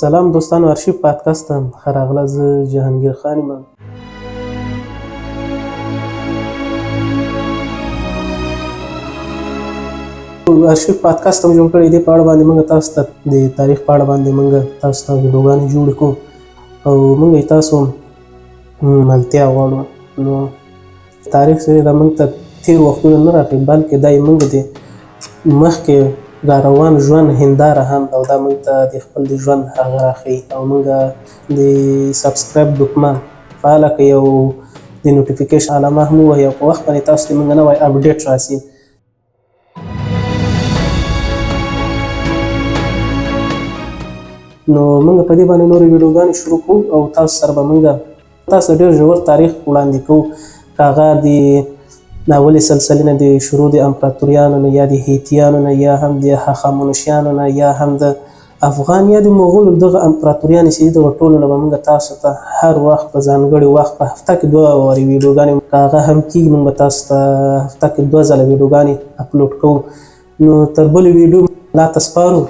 سلام دوستانو، آرشیف پادکست ته ښه راغلاست. زه جهانګیر خان یم. آرشیف پادکست هم جوړ کړی دی. په اړه باندې موږ تاسو ته د تاریخ په اړه باندې موږ تاسو ته ویډیوګانې جوړې کوو او موږ یې تاسو ملتیا غواړو. نو تاریخ چې دا موږ ته تېر وختونه نه راښيي، بلکې دا یې موږ د مخکې را روان ژوند هنداره هم ده او دا موږ ته د خپل د ژوند هغه راښيي. او موږ د سبسکرایب دکمه فعاله کړئ او د نوټیفیکیشن علامه هم ووهئ او په وخت باندې تاسو ته موږ نوی اپډیټ راسي. نو موږ په دې باندې نورې ویډیوګانې شروع کوو او تاسو سره به موږ تاسو ډېر ژور تاریخ وړاندې کوو، که هغه د اولې سلسلې نه د شروع د امپراتوریانو نه یا د هیتیانو نه یا هم د هخامنشیانو نه یا هم د افغان یا د مغولو دغه امپراتوریانې چې دي، دغه ټولو نه به موږ تاسو ته هر وخت په ځانګړي وخت په هفته کې 2 وارې ویډیوګانې، که هغه هم کېږي، موږ به تاسو ته هفته کې 2 ځله ویډیوګانې اپلوډ کوو. نو تر بلې ویډیو لا ته سپارو.